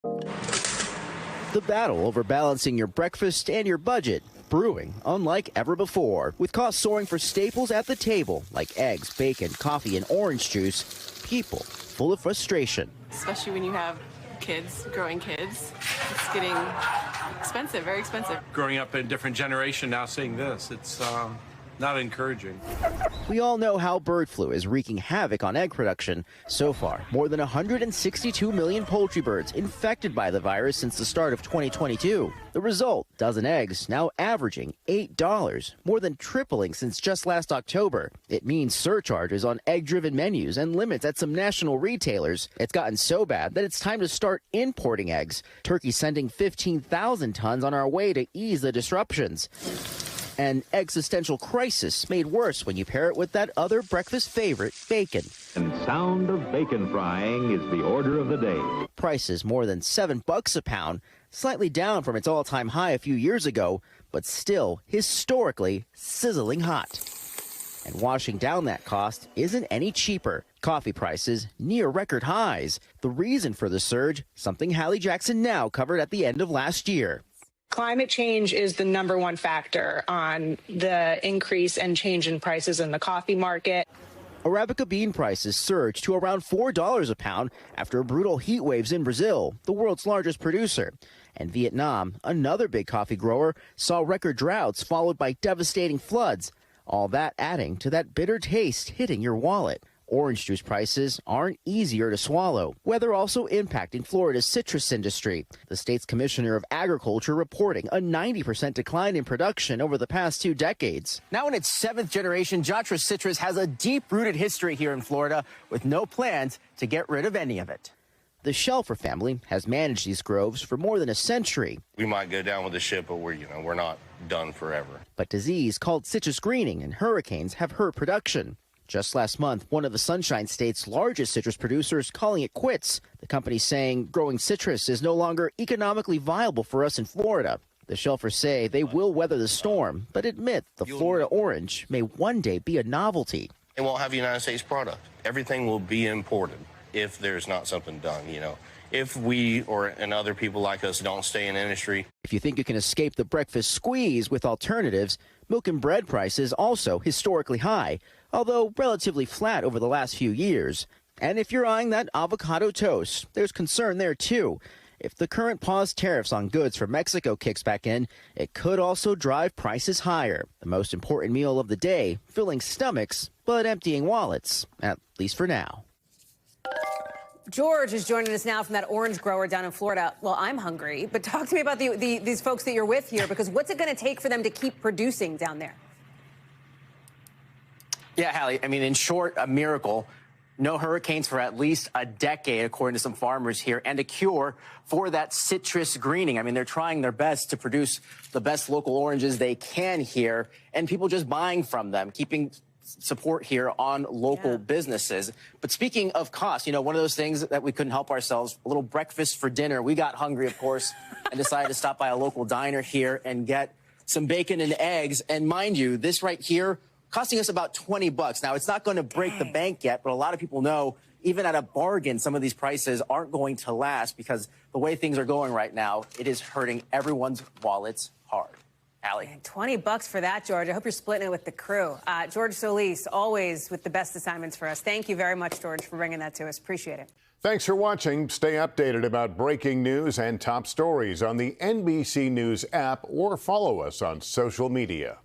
The battle over balancing your breakfast and your budget brewing unlike ever before, with costs soaring for staples at the table like eggs, bacon, coffee, and orange juice. People full of frustration. Especially when you have growing kids. It's getting expensive, very expensive. Growing up in a different generation now seeing this, it's not encouraging. We all know how bird flu is wreaking havoc on egg production. So far, more than 162 million poultry birds infected by the virus since the start of 2022. The result, dozen eggs now averaging $8, more than tripling since just last October. It means surcharges on egg-driven menus and limits at some national retailers. It's gotten so bad that it's time to start importing eggs. Turkey's sending 15,000 tons on our way to ease the disruptions. An existential crisis made worse when you pair it with that other breakfast favorite, bacon. And sound of bacon frying is the order of the day. Prices more than $7 a pound, slightly down from its all-time high a few years ago, but still historically sizzling hot. And washing down that cost isn't any cheaper. Coffee prices near record highs. The reason for the surge, something Hallie Jackson Now covered at the end of last year. Climate change is the #1 factor on the increase and change in prices in the coffee market. Arabica bean prices surged to around $4 a pound after brutal heat waves in Brazil, the world's largest producer. And Vietnam, another big coffee grower, saw record droughts followed by devastating floods. All that adding to that bitter taste hitting your wallet. Orange juice prices aren't easier to swallow. Weather also impacting Florida's citrus industry. The state's commissioner of agriculture reporting a 90% decline in production over the past 2 decades. Now in its 7th generation, Jatra citrus has a deep-rooted history here in Florida with no plans to get rid of any of it. The Shelfer family has managed these groves for more than a century. We might go down with the ship, but we're not done forever. But disease called citrus greening and hurricanes have hurt production. Just last month, one of the Sunshine State's largest citrus producers calling it quits. The company saying growing citrus is no longer economically viable for us in Florida. The Shelfers say they will weather the storm, but admit the Florida orange may one day be a novelty. It won't have a United States product. Everything will be imported if there's not something done, If we and other people like us don't stay in the industry. If you think you can escape the breakfast squeeze with alternatives, milk and bread prices also historically high, although relatively flat over the last few years. And if you're eyeing that avocado toast, there's concern there too. If the current paused tariffs on goods from Mexico kicks back in, it could also drive prices higher. The most important meal of the day, filling stomachs, but emptying wallets, at least for now. George is joining us now from that orange grower down in Florida. Well, I'm hungry, but talk to me about these folks that you're with here, because what's it going to take for them to keep producing down there? Yeah, Hallie, in short, a miracle. No hurricanes for at least a decade, according to some farmers here, and a cure for that citrus greening. They're trying their best to produce the best local oranges they can here, and people just buying from them, keeping support here on local businesses. But speaking of cost, one of those things that we couldn't help ourselves, a little breakfast for dinner. We got hungry, of course, and decided to stop by a local diner here and get some bacon and eggs. And mind you, this right here costing us about $20. Now, it's not going to break the bank yet, but a lot of people know even at a bargain, some of these prices aren't going to last because the way things are going right now, it is hurting everyone's wallets hard. Allie. $20 for that, George. I hope you're splitting it with the crew. George Solis, always with the best assignments for us. Thank you very much, George, for bringing that to us. Appreciate it. Thanks for watching. Stay updated about breaking news and top stories on the NBC News app or follow us on social media.